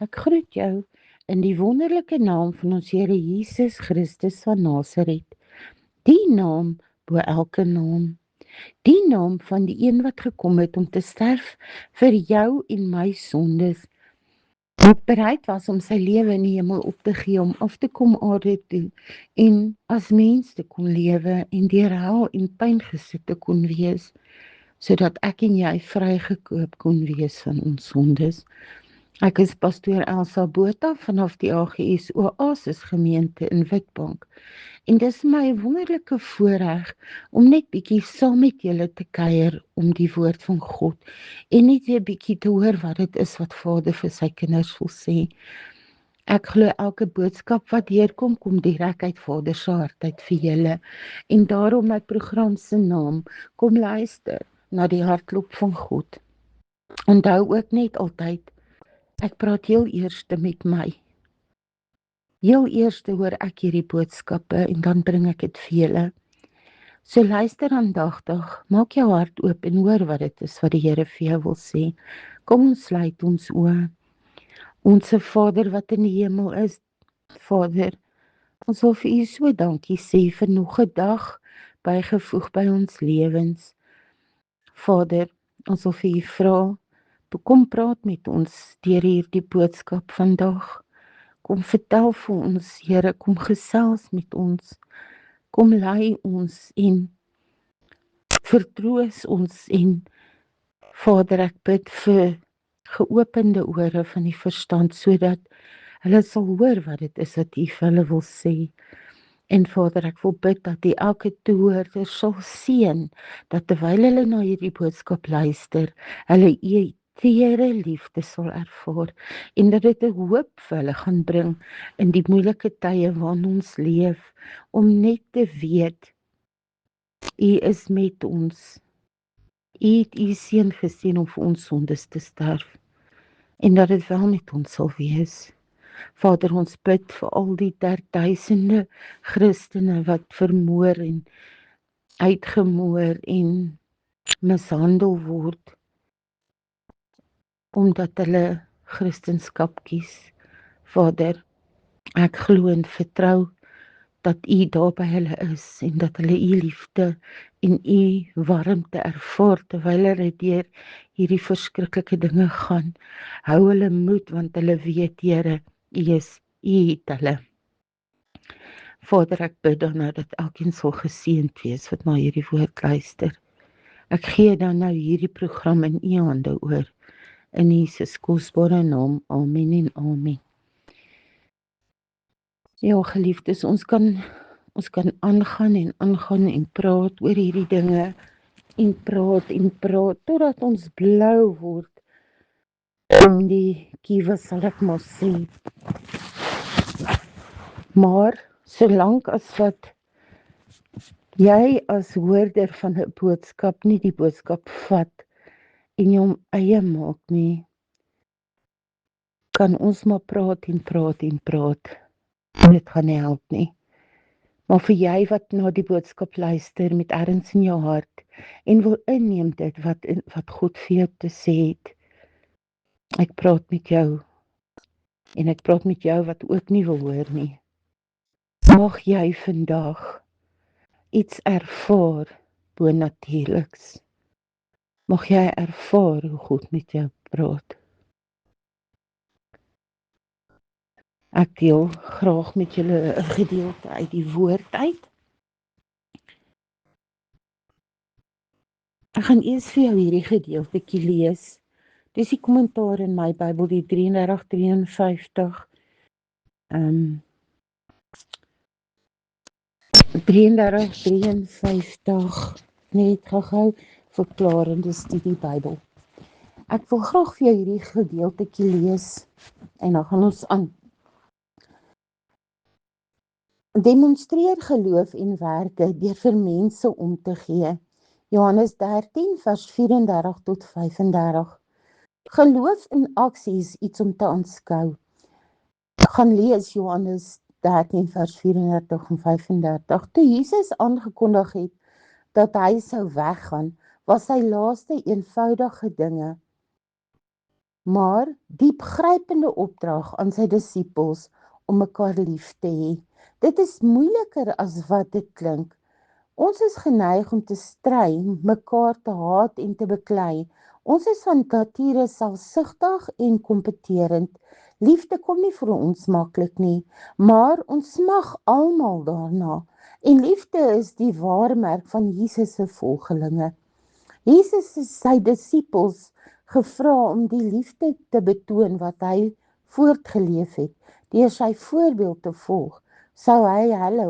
Ek groet jou in die wonderlike naam van ons Here Jesus Christus van Nasaret, die naam bo elke naam, die naam van die een wat gekom het om te sterf vir jou en my sondes, wat bereid was om sy lewe in die hemel op te gee, om af te kom aarde toe, en as mens te kon lewe, en deur hel en pyn gesit te kon wees, sodat ek en jy vrygekoop kon wees van ons sondes. Ek is pastoor Elsa Botha vanaf die AGS Oasis gemeente in Witbank. En dis my wonderlike voorreg om net bietjie saam met julle te kuier om die woord van God en net weer bietjie te hoor wat dit is wat Vader vir sy kinders wil sê. Ek glo elke boodskap wat deurkom, kom direk uit Vader se hart uit vir julle. En daarom my program se naam, kom luister na die hartklop van God. Onthou ook net altyd, ek praat heel eerste met my. Heel eerste hoor ek hierdie boodskappe en dan bring ek dit vir julle. So luister aandagtig, maak jou hart oop en hoor wat dit is wat die Here vir jou wil sê. Kom ons sluit ons oë. Onse Vader wat in die hemel is, Vader, ons wil vir U so dankie sê vir nog 'n dag bygevoeg by ons lewens. Vader, ons wil vir U vra, kom praat met ons deur hierdie boodskap vandag. Kom vertel vir ons, Here, kom gesels met ons. Kom lei ons en vertroos ons en Vader, ek bid vir geopende ore van die verstand sodat hulle sal hoor wat dit is wat U vir hulle wil sê. En Vader, ek wil bid dat U elke toehoorder sal seën, dat terwyl hulle na hierdie boodskap luister, hulle U teere liefde sal ervaar en dat dit 'n hoop vir hulle gaan bring in die moeilike tye waarin ons leef, om net te weet, U is met ons. U het U seun gestuur om vir ons sondes te sterf en dat dit wel met ons sal wees. Vader, ons bid vir al die duisende Christene wat vermoor en uitgemoor en mishandel word omdat hulle Christendom kies. Vader, ek glo en vertrou dat U daar by hulle is en dat hulle U liefde en U warmte ervaar terwyl hulle deur hierdie verskriklike dinge gaan. Hou hulle moed want hulle weet, Here, U het hulle. Vader, ek bid dan nou dat elkeen sal geseënd wees wat na hierdie woord luister. Ek gee dan nou hierdie program in U hande oor. In Jesus kosbare naam, amen en amen. Ja, geliefdes, ons kan aangaan en praat oor hierdie dinge en praat totdat ons blou word. Om die kiewe sal ek maar sê. Maar solank as wat jy as hoorder van 'n boodskap nie die boodskap vat en hom eie maak nie, kan ons maar praat en dit gaan nie help nie. Maar vir jy wat na die boodskap luister met erns in jou hart en wil inneem dit wat God vir jou te sê het, ek praat met jou en ek praat met jou wat ook nie wil hoor nie. Mag jy vandag iets ervaar bonatuurliks. Mag jy ervaar hoe God met jou praat. Ek deel graag met julle 'n gedeelte uit die woord uit. Ek gaan eers vir jou hierdie gedeeltetjie lees. Dis die kommentaar in my Bybel, die 33:53. 33:53, net gou-gou verklarende studie Bybel. Ek wil graag vir jou hierdie gedeeltetjie lees en dan gaan ons aan. Demonstreer geloof en werke deur vir mense om te gee. Johannes 13 vers 34 tot 35. Geloof in aksie is iets om te aanskou. Gaan lees Johannes 13 vers 34 en 35. Toe Jesus aangekondig het dat hy sou weggaan, was sy laaste eenvoudige dinge maar diepgrypende opdrag aan sy disippels om mekaar lief te hê. Dit is moeiliker as wat dit klink. Ons is geneig om te stry, mekaar te haat en te beklei. Ons is van nature selfsugtig en kompeterend. Liefde kom nie vir ons maklik nie, maar ons smag almal daarna. En liefde is die waarmerk van Jesus se volgelinge. Jesus het sy disippels gevra om die liefde te betoon wat hy voortgeleef het. Deur sy voorbeeld te volg, sou hulle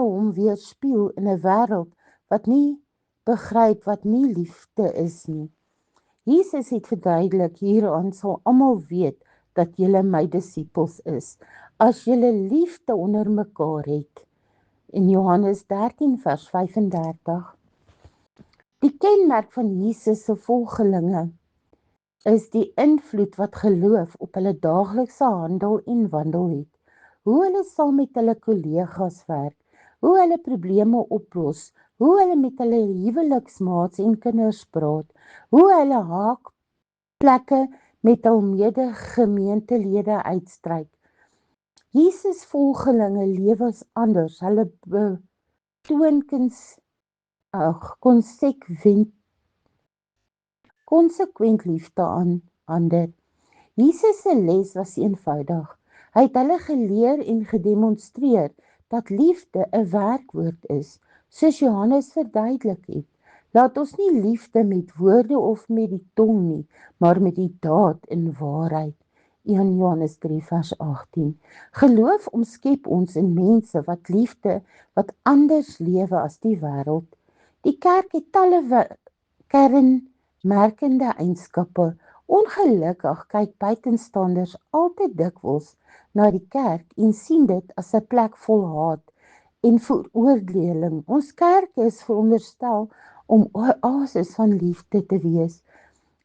hom weerspieël in 'n wêreld wat nie begryp wat nie liefde is nie. Jesus het verduidelik, hieraan sal almal weet dat julle my disippels is, as julle liefde onder mekaar het. In Johannes 13 vers 35. Die kenmerk van Jesus se volgelinge is die invloed wat geloof op hulle daaglikse handel en wandel het. Hoe hulle saam met hulle kollegas werk, hoe hulle probleme oplos, hoe hulle met hulle huweliksmaats en kinders praat, hoe hulle haakplekke met hul mede-gemeentelede uitstryk. Jesus volgelinge lewe anders, hulle betoon konsekwent liefde aan ander. Jesus se les was eenvoudig. Hy het hulle geleer en gedemonstreer dat liefde 'n werkwoord is, soos Johannes verduidelik het. Laat ons nie liefde met woorde of met die tong nie, maar met die daad in waarheid. 1 Johannes 3 vers 18. Geloof omskep ons in mense wat anders lewe as die wêreld. Die kerk het talle kernmerkende eienskappe. Ongelukkig kyk buitenstanders altyd dikwels na die kerk en sien dit as 'n plek vol haat en veroordeling. Ons kerk is veronderstel om oases van liefde te wees.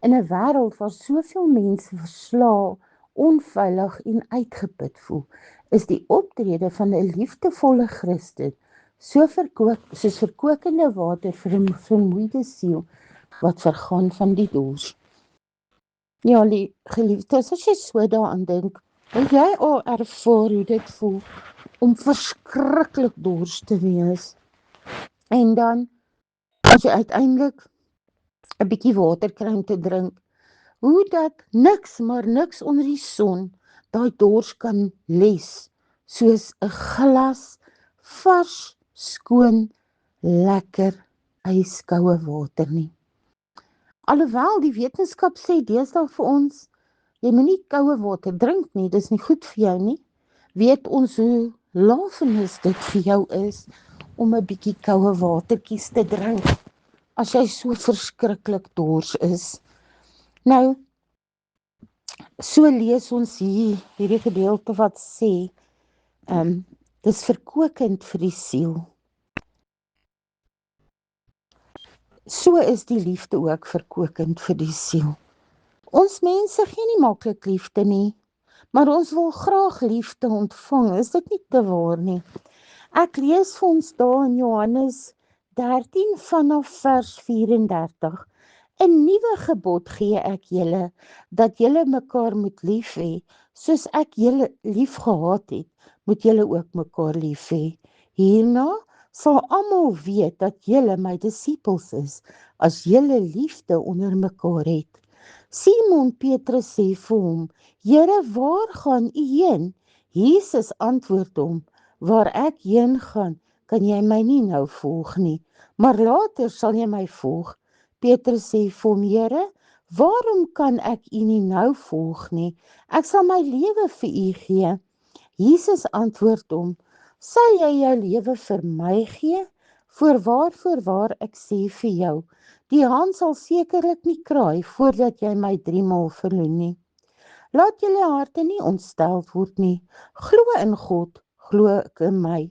In 'n wêreld waar soveel mense verslae, onveilig en uitgeput voel, is die optrede van 'n liefdevolle Christen soos verkokende water vir 'n vermoeide siel wat vergaan van die dors. Ja, geliefdes, as jy so daaraan dink, het jy al ervaar hoe dit voel om verskriklik dors te wees, en dan as jy uiteindelik 'n bietjie water kry om te drink, hoe dat niks onder die son daai dors kan les, soos 'n glas vars, skoon, lekker, yskoue water nie. Alhoewel die wetenskap sê deesdae vir ons, jy moenie koue water drink nie, dis nie goed vir jou nie, weet ons hoe lafenis dit vir jou is om 'n bietjie koue watertjies te drink, as jy so verskriklik dors is. Nou, so lees ons hierdie gedeelte wat sê, dis verkokend vir die siel. So is die liefde ook verkokend vir die siel. Ons mense gee nie maklik liefde nie, maar ons wil graag liefde ontvang, is dit nie te waar nie? Ek lees vir ons daar in Johannes 13 vanaf vers 34. 'n Nuwe gebod gee ek julle, dat julle mekaar moet lief hê, soos ek julle lief gehad het, moet julle ook mekaar lief hê. Hierna sal almal weet dat julle my disippels is, as julle liefde onder mekaar het. Simon Petrus sê vir hom, Here, waar gaan u heen? Jesus antwoord hom, waar ek heen gaan, kan jy my nie nou volg nie, maar later sal jy my volg. Petrus sê vir hom, Here, waarom kan ek u nie nou volg nie? Ek sal my lewe vir u gee. Jesus antwoord hom, sal jy jou lewe vir my gee? Voorwaar, ek sê vir jou, die haan sal sekerlik nie kraai, voordat jy my 3 maal verloon nie. Laat julle harte nie ontsteld word nie. Glo in God, glo ek in my.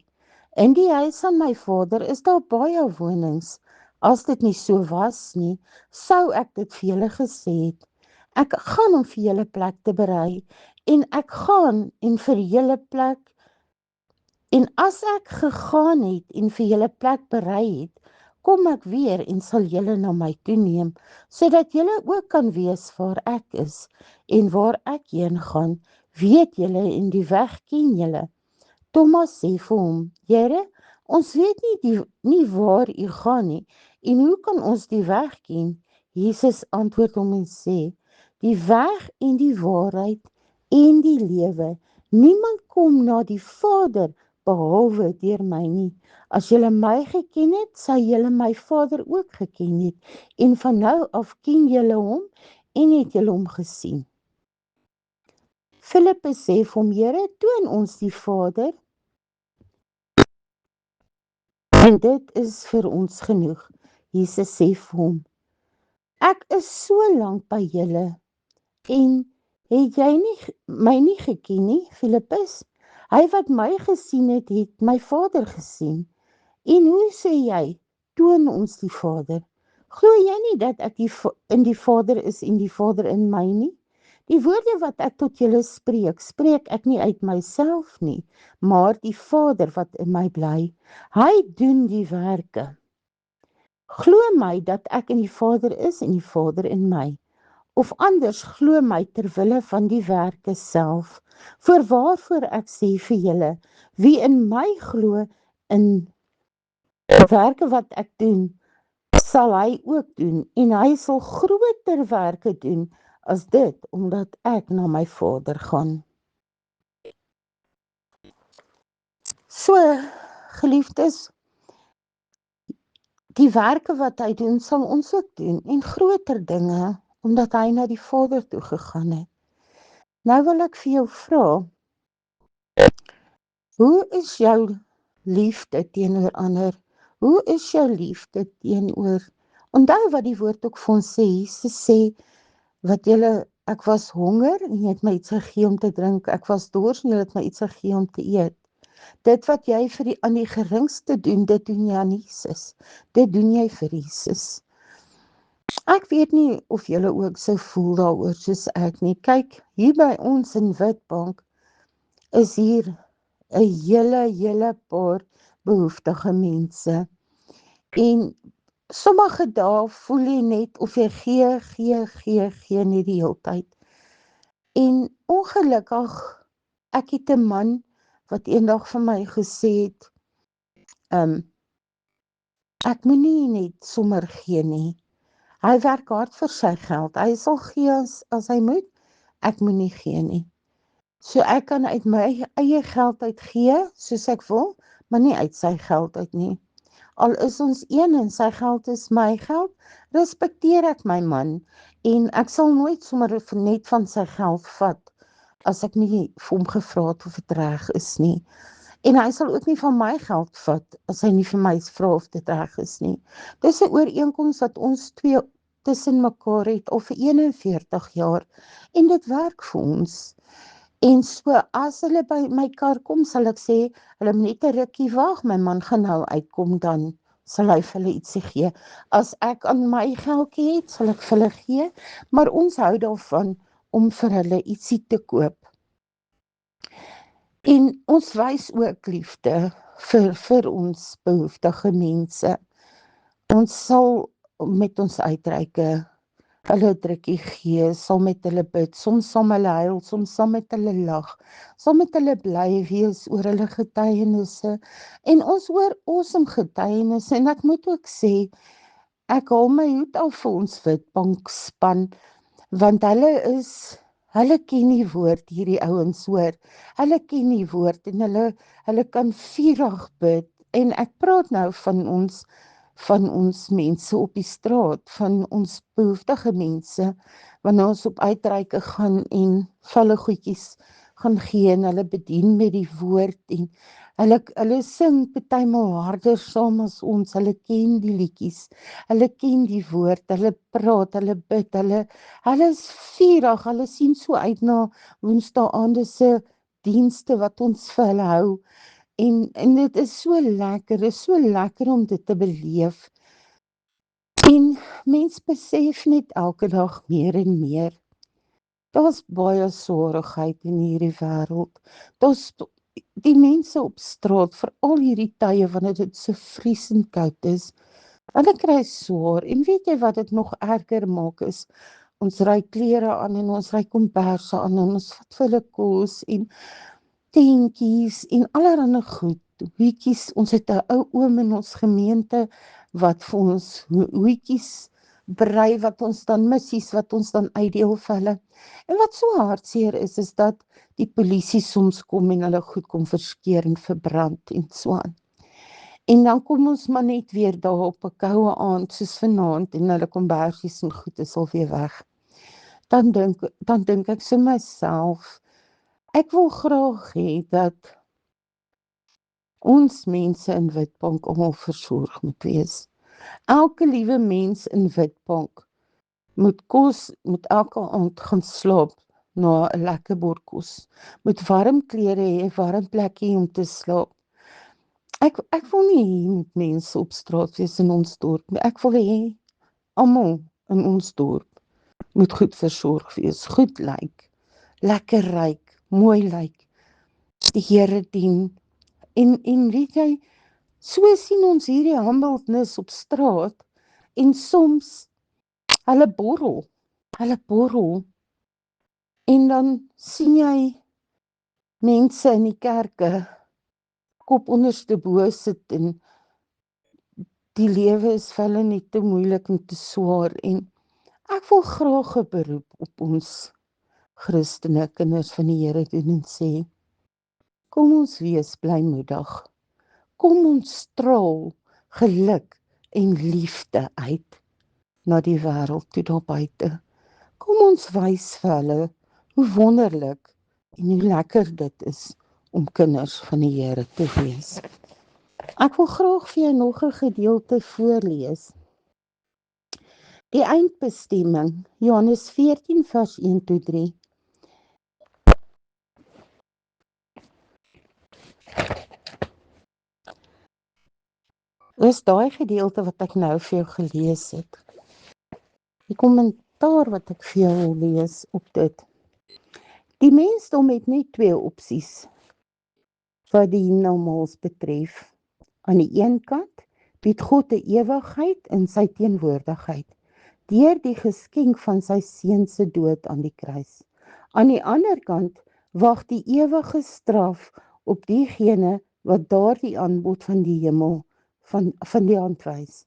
In die huis van my Vader is daar baie wonings. As dit nie so was nie, sou ek dit vir julle gesê het. Ek gaan om vir julle plek te berei, en ek gaan en vir julle plek, en as ek gegaan het en vir julle plek berei het, kom ek weer en sal julle na my toeneem, sodat julle ook kan weet waar ek is, en waar ek heen gaan, weet julle en die weg ken julle. Thomas sê vir hom, Here, ons weet nie waar u gaan nie, en hoe kan ons die weg ken? Jesus antwoord hom en sê, die weg en die waarheid en die lewe, niemand kom na die Vader behalwe deur my nie. As julle my geken het, sal julle my Vader ook geken het, en van nou af ken julle hom en het julle hom gesien. Filippus sê vir hom, Here, toon ons die Vader, en dit is vir ons genoeg. Jesus sê vir hom, ek is so lank by julle, en het jy my nie geken nie, Filippus? Hy wat my gesien het, het my Vader gesien. En hoe sê jy, toon ons die Vader? Glo jy nie dat ek in die Vader is en die Vader in my nie? Die woorde wat ek tot julle spreek, spreek ek nie uit myself nie, maar die Vader wat in my bly, hy doen die werke. Glo my dat ek in die Vader is en die Vader in my. Of anders glo my ter wille van die werke self. Voorwaarvoor ek sê vir julle, wie in my glo, in die werke wat ek doen, sal hy ook doen, en hy sal groter werke doen as dit, omdat ek na my Vader gaan. So, geliefdes, die werke wat hy doen, sal ons ook doen, en groter dinge, omdat hy na die Vader toe gegaan het. Nou wil ek vir jou vra, hoe is jou liefde teenoor ander? Hoe is jou liefde teenoor? Onthou wat die woord ook vir ons sê, Jesus sê, ek was honger en jy het my iets gegee om te drink, ek was dors en jy het my iets gegee om te eet. Dit wat jy aan die geringste doen, dit doen jy aan Jesus. Dit doen jy vir Jesus. Ek weet nie of julle ook so voel daaroor soos ek nie. Kyk, hier by ons in Witbank is hier 'n hele paar behoeftige mense. En sommige dae voel jy net of jy gee net die hele tyd. En ongelukkig, ek het 'n man wat eendag vir my gesê het, ek moet nie net sommer gee nie. Hy werk hard vir sy geld. Hy sal gee as hy moet, ek moet nie gee nie. So ek kan uit my eie geld uit gee, soos ek wil, maar nie uit sy geld uit nie. Al is ons een en sy geld is my geld, respekteer ek my man, en ek sal nooit sommer net van sy geld vat, as ek nie vir hom gevra het of dit reg is nie. En hy sal ook nie van my geld vat, as hy nie vir my vra of dit reg is nie. Dis 'n ooreenkoms wat ons twee tussen mekaar het, al vir 41 jaar, en dit werk vir ons. En so, as hulle by my kar kom, sal ek sê, hulle moet net 'n rukkie wag, my man gaan nou uitkom, dan sal hy vir hulle ietsie gee. As ek aan my geldjie het, sal ek vir hulle gee, maar ons hou daarvan om vir hulle ietsie te koop. En ons wys ook liefde vir ons behoeftige mense. Ons sal met ons uitreike hulle 'n drukkie gee, sal met hulle bid, soms sal hulle huil, soms sal met hulle lag, sal met hulle bly wees oor hulle getuienisse, en ons hoor awesome getuienisse, en ek moet ook sê, ek haal my hoed af vir ons Witbank span, want hulle ken die woord, hierdie ouens hoor, hulle ken die woord, en hulle kan vurig bid, en ek praat nou van ons mense op die straat, van ons behoeftige mense, wanneer ons op uitreike gaan en hulle goedjies gaan gee, en hulle bedien met die woord, en hulle sing partymal harder saam as ons, hulle ken die liedjies, hulle ken die woord, hulle praat, hulle bid, hulle is vurig, hulle sien so uit na woensdaande se dienste wat ons vir hulle hou, en dit is so lekker om dit te beleef. En mens besef net elke dag meer en meer, daar's baie swaarigheid in hierdie wêreld. Daar's die mense op straat, veral hierdie tye wanneer dit so vriesend koud is, Hulle kry swaar, en weet jy wat dit nog erger maak is, ons ry klere aan en ons ry komberse aan en ons vat vir hulle kos en tentjies en allerhande goed, hoetjies, ons het 'n ou oom in ons gemeente wat vir ons hoetjies brei wat ons dan missies wat ons dan uitdeel vir hulle. En wat so hartseer is dat die polisie soms kom en hulle goed kom verskeer en verbrand en so aan. En dan kom ons maar net weer daar op 'n koue aand soos vanaand en hulle kombersies en goed is al weer weg. Dan dink ek so myself, ek wil graag hê dat ons mense in Witbank almal versorg moet wees. Elke liewe mens in Witbank moet elke aand gaan slaap na 'n lekker bord kos. Moet warm klere hê, warm plekkie om te slaap. Ek wil nie hier met mense op straat wees in ons dorp nie. Ek wil hê almal in ons dorp moet goed versorg wees, goed lyk, lekker ryk, mooi lyk, die Here dien. En weet jy, so sien ons hierdie humbleness op straat en soms hulle borrel en dan sien jy mense in die kerke kop onderste bo sit en die lewe is vir hulle net te moeilik en te swaar en ek wil graag 'n beroep op ons Christene kinders van die Here doen en sê, kom ons wees blymoedig. Kom ons straal geluk en liefde uit na die wêreld toe daar buite. Kom ons wys vir hulle hoe wonderlik en hoe lekker dit is om kinders van die Here te wees. Ek wil graag vir jou nog 'n gedeelte voorlees. Die eindbestemming, Johannes 14 vers 1 tot 3. Dis daai gedeelte wat ek nou vir jou gelees het. Die kommentaar wat ek vir jou wil lees op dit. Die mensdom het net twee opsies wat die hiernaamals betref. Aan die een kant bied God 'n ewigheid in sy teenwoordigheid deur die geskenk van sy seun se dood aan die kruis. Aan die ander kant wag die ewige straf op diegene wat daardie aanbod van die hemel van die hand wys.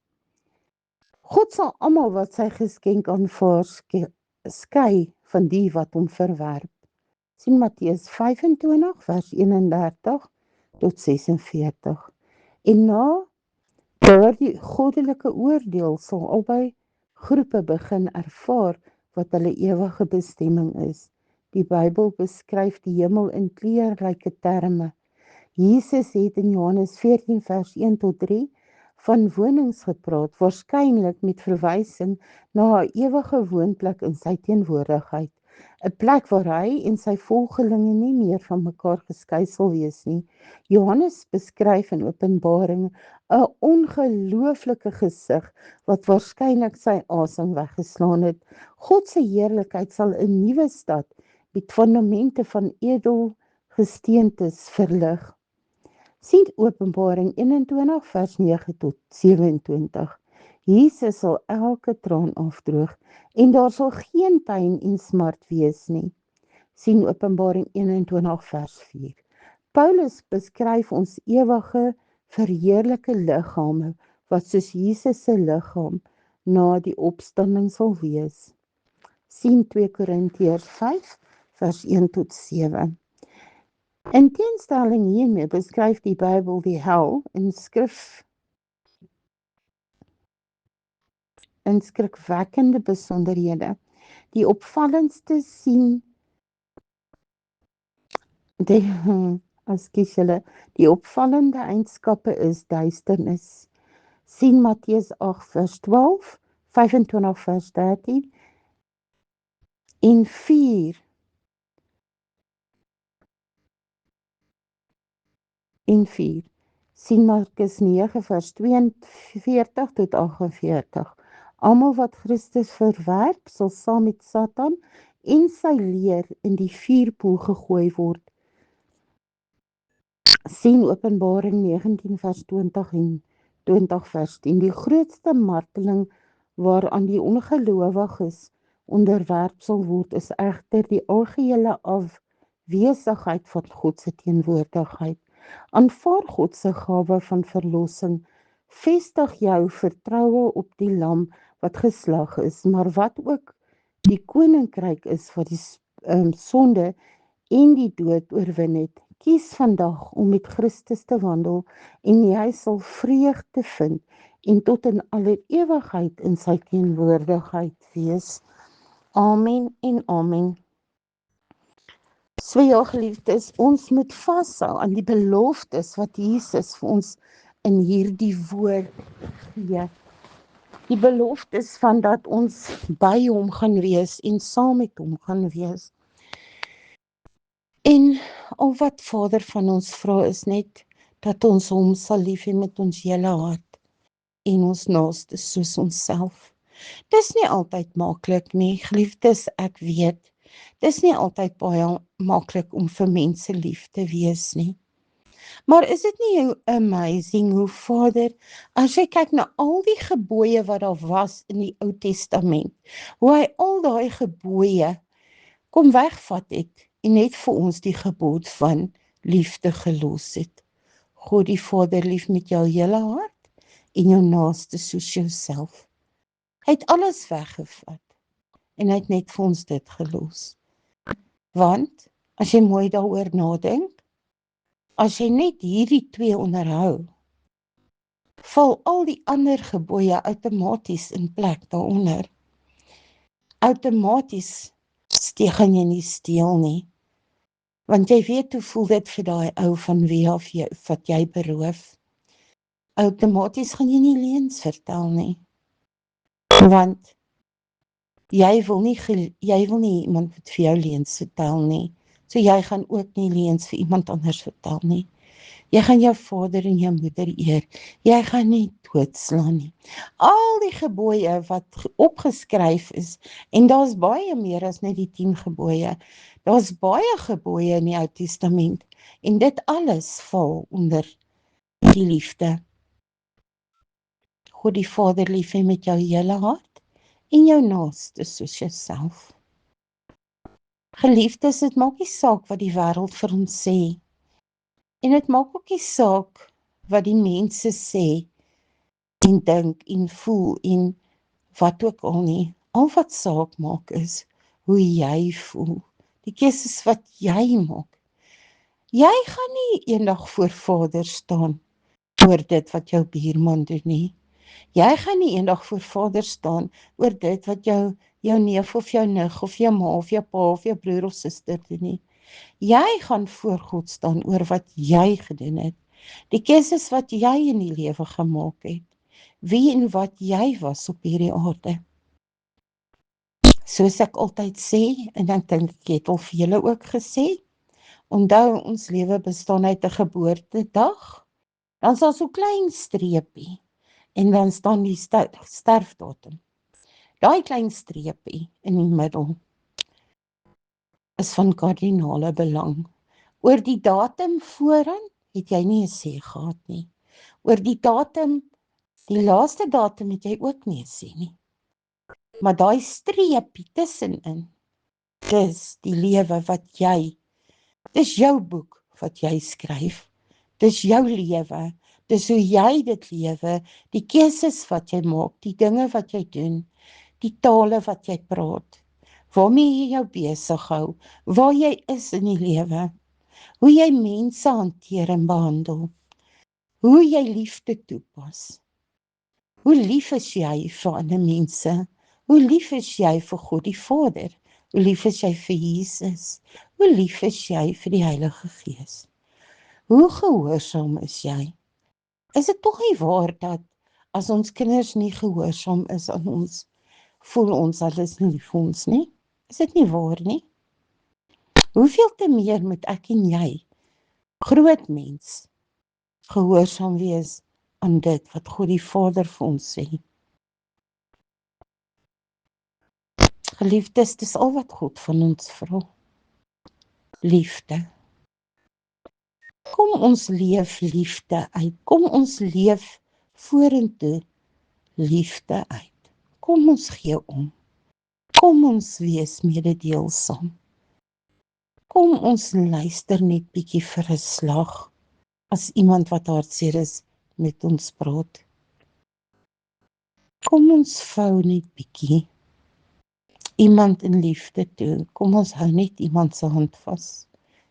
God sal almal wat sy geskenk aanvaar skei van die wat hom verwerp. Sien Matteus 25 vers 31 tot 46. En na daardie goddelike oordeel sal albei groepe begin ervaar wat hulle ewige bestemming is. Die Bybel beskryf die hemel in kleurryke terme. Jesus het in Johannes 14 vers 1 tot 3 van wonings gepraat, waarskynlik met verwysing na 'n ewige woonplek in sy teenwoordigheid. 'n Plek waar hy en sy volgelinge nie meer van mekaar geskei sal wees nie. Johannes beskryf in Openbaring 'n ongelooflike gesig wat waarskynlik sy asem weggeslaan het. God se heerlikheid sal 'n nuwe stad met fundamente van edelgesteentes verlig. Sien Openbaring 21 vers 9 tot 27. Jesus sal elke traan afdroog en daar sal geen pyn en smart wees nie. Sien Openbaring 21 vers 4. Paulus beskryf ons ewige verheerlike liggame wat soos Jesus se liggaam na die opstanding sal wees. Sien 2 Korintiërs 5 vers 1 tot 7. In teenstelling hiermee beskryf die Bybel die hel in skrikwekkende besonderhede. Die opvallendste die opvallende eienskappe is duisternis. Sien Matteus 8 vers 12, 25 vers 13 en 4 en 4. Sien Markus 9 vers 42 tot 48. Almal wat Christus verwerp, sal saam met Satan en sy leer in die vuurpoel gegooi word. Sien Openbaring 19 vers 20 en 20 vers 10. Die grootste marteling waaraan die ongelowiges onderwerp sal word, is egter die algehele afwesigheid van God se teenwoordigheid. Aanvaar God se gawe van verlossing, vestig jou vertroue op die lam wat geslag is, maar wat ook die koninkryk is wat die sonde en die dood oorwin het. Kies vandag om met Christus te wandel en jy sal vreugde vind en tot in alle ewigheid in sy teenwoordigheid wees. Amen en amen. So ja, geliefdes, ons moet vashou aan die beloftes wat Jesus vir ons in hierdie woord gee. Die beloftes van dat ons by hom gaan wees en saam met hom gaan wees. En al wat Vader van ons vra is net dat ons hom sal lief hê met ons hele hart en ons naaste soos onsself. Dis nie altyd maklik nie, geliefdes, ek weet. Dis nie altyd baie maklik om vir mense lief te wees nie. Maar is dit nie amazing hoe Vader, as jy kyk na al die gebooie wat daar was in die Ou Testament, hoe hy al daai gebooie kom wegvat het en net vir ons die gebod van liefde gelos het. God die Vader lief met jou hele hart en jou naaste soos jouself. Hy het alles weggevat en hy het net vir ons dit gelos. Want, as jy mooi daaroor nadink, as jy net hierdie twee onderhou, val al die ander gebooie outomaties in plek daaronder. Outomaties gaan jy nie steel nie, want jy weet hoe voel dit vir daai ou van wie af wat jy beroof. Outomaties gaan jy nie leuns vertel nie, want jy wil nie iemand wat vir jou leuns vertel nie, so jy gaan ook nie leuns vir iemand anders vertel nie. Jy gaan jou vader en jou moeder eer, jy gaan nie doodslaan nie. Al die gebooie wat opgeskryf is, en daar's baie meer as net die 10 gebooie, daar's baie gebooie in die Ou Testament, en dit alles val onder die liefde. God die Vader lief hê met jou hele hart, en jou naaste soos jouself. Geliefdes, dit maak nie saak wat die wêreld vir ons sê, en dit maak ook nie saak wat die mense sê, en dink, en voel, en wat ook al nie. Al wat saak maak is, hoe jy voel, die keuses wat jy maak. Jy gaan nie eendag voor Vader staan, oor dit wat jou buurman doen nie. Jy gaan nie eendag voor Vader staan, oor dit wat jou neef of jou nig, of jou ma, of jou pa, of jou broer of suster doen nie. Jy gaan voor God staan oor wat jy gedoen het, die keuses wat jy in die lewe gemaak het, wie en wat jy was op hierdie aarde. Soos ek altyd sê, en ek dink ek het al vir julle ook gesê, onthou ons lewe bestaan uit 'n geboortedag, dan is daar so klein streepie, en dan staan die sterfdatum. Daai klein streepie in die middel is van kardinale belang. Oor die datum vooraan het jy nie 'n sê gehad nie. Oor die datum, die laaste datum het jy ook nie 'n sê nie. Maar daai streepie tussenin, dis die lewe wat jy, dis jou boek wat jy skryf. Dis jou lewe, dis hoe jy dit lewe, die keuses wat jy maak, die dinge wat jy doen, die tale wat jy praat, waarmee jy jou besig hou, waar jy is in die lewe, hoe jy mense hanteer en behandel, hoe jy liefde toepas, hoe lief is jy vir ander mense, hoe lief is jy vir God die Vader, hoe lief is jy vir Jesus, hoe lief is jy vir die Heilige Gees, hoe gehoorsaam is jy? Is dit tog nie waar dat as ons kinders nie gehoorsaam is aan ons, voel ons alles nie lief vir ons nie? Is dit nie waar nie? Hoeveel te meer moet ek en jy, groot mens, gehoorsaam wees aan dit wat God die Vader vir ons sê. Geliefdes, dis al wat God van ons vra. Liefde. Kom ons leef liefde uit. Kom ons leef vorentoe liefde uit. Kom ons gee om. Kom ons wees mededeelsaam. Kom ons luister net bietjie vir 'n slag as iemand wat hartseer is met ons praat. Kom ons vou net bietjie iemand in liefde toe. Kom ons hou net iemand se hand vas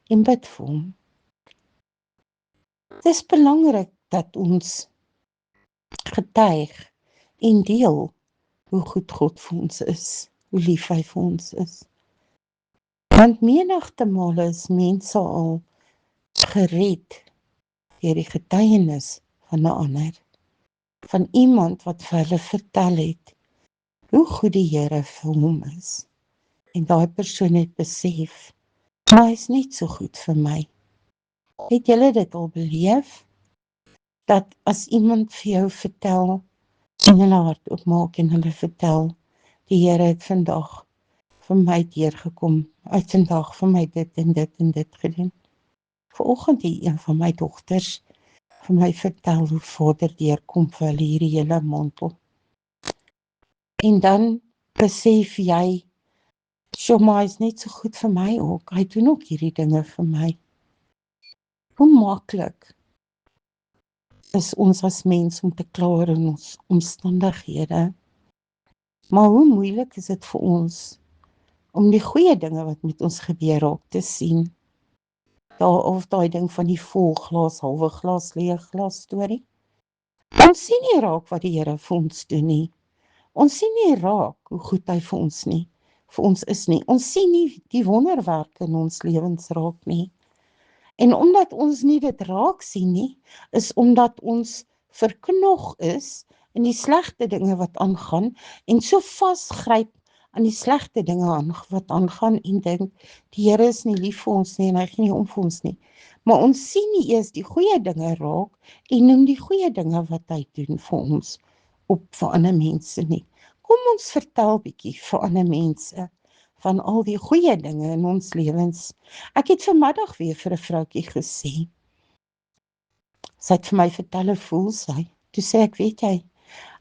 en bid vir hom. Dit is belangrik dat ons getuig en deel hoe goed God vir ons is, hoe lief hy vir ons is. Want menigte male is mense al gered deur die getuienis van 'n ander, van iemand wat vir hulle vertel het hoe goed die Here vir hom is. En daai persoon het besef, maar hy is net so goed vir my. Het julle dit al beleef? Dat as iemand vir jou vertel, en hulle hart oopmaak en hulle vertel, die Here het vandag vir my deurgekom, hy het vandag vir my dit en dit en dit gedoen. Vanoggend het een van my dogters vir my vertel hoe Vader deurkom vir hulle hierdie hele mantel. En dan besef jy, Shoma is net so goed vir my ook, hy doen ook hierdie dinge vir my. Hoe maklik is ons as mens om te kla oor in ons omstandighede, maar hoe moeilik is dit vir ons om die goeie dinge wat met ons gebeur raak te sien. Of daai ding van die vol glas, halwe glas, leeg glas storie. Ons sien nie raak wat die Here vir ons doen nie. Ons sien nie raak hoe goed hy vir ons is nie. Ons sien nie die wonderwerke in ons lewens raak nie. En omdat ons nie dit raak sien nie, is omdat ons verknog is in die slegte dinge wat aangaan en so vasgryp aan die slegte dinge wat aangaan en dink, die Here is nie lief vir ons nie en hy gee nie om vir ons nie. Maar ons sien nie eers die goeie dinge raak en noem die goeie dinge wat hy doen vir ons op vir ander mense nie. Kom ons vertel bietjie vir ander mense van al die goeie dinge in ons lewens. Ek het vanmiddag weer vir 'n vroutjie gesê. Sy het vir my vertel hoe voel sy. Toe sê ek, weet jy,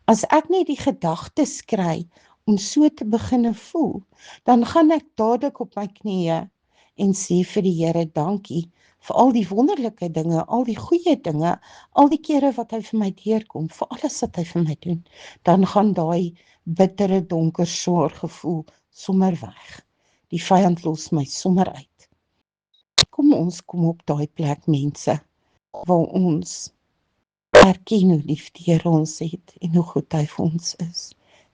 as ek net die gedagtes kry om so te begin voel, dan gaan ek dadelik op my knieë en sê vir die Here dankie vir al die wonderlike dinge, al die goeie dinge, al die kere wat hy vir my deurkom, vir alles wat hy vir my doen. Dan gaan daai bittere, donker, swaar gevoel sommer weg. Die vyand los my sommer uit. Kom ons kom op daai plek, mense, waar ons erken hoe lief die Here ons het en hoe goed hy vir ons is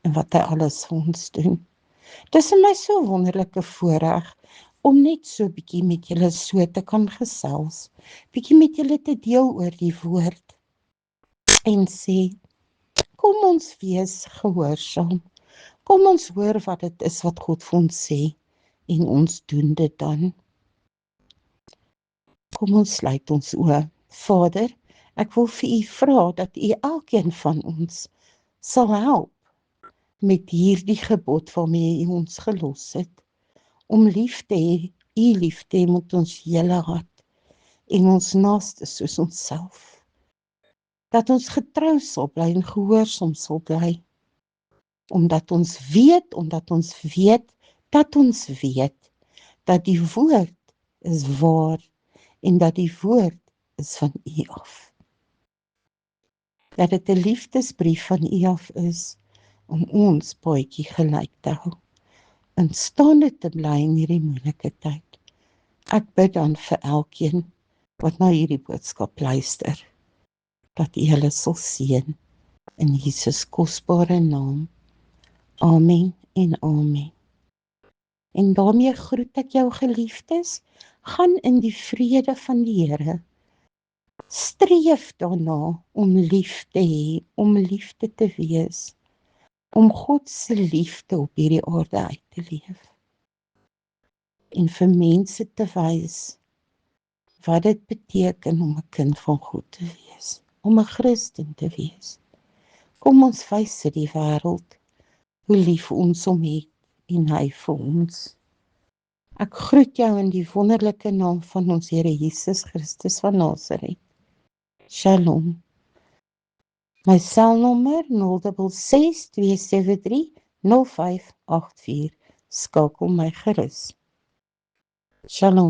en wat hy alles vir ons doen. Dis vir my so 'n wonderlike voorreg om net so bietjie met julle so te kan gesels, bietjie met julle te deel oor die woord en sê, kom ons wees gehoorsaam, kom ons hoor wat dit is wat God vir ons sê en ons doen dit dan. Kom ons sluit ons oë. Vader, ek wil vir u vra dat u elkeen van ons sal help met hierdie gebod waarmee u ons gelos het, om lief te hê, u lief te hê met ons hele hart en ons naaste soos onsself. Dat ons getrou sal bly en gehoorsaam sal bly, omdat ons weet dat die woord is waar en dat die woord is van u af. Dat dit 'n liefdesbrief van u af is om ons paadjie gelyk te hou, en staande te bly in hierdie moeilike tyd. Ek bid dan vir elkeen wat na hierdie boodskap luister, dat u hulle sal seën in Jesus kosbare naam. Amen en amen. En daarmee groet ek jou geliefdes, gaan in die vrede van die Here. Streef daarna om lief te hê, om liefde te wees, om God se liefde op hierdie aarde uit te leef. En vir mense te wys wat dit beteken om 'n kind van God te wees, om 'n Christen te wees. Kom ons wys dit die wêreld hoe lief ons hom het en hy vir ons. Ek groet jou in die wonderlike naam van ons Here Jesus Christus van Nasaret. Shalom. My selnommer 066 273 0584. Skakel my gerus. Shalom.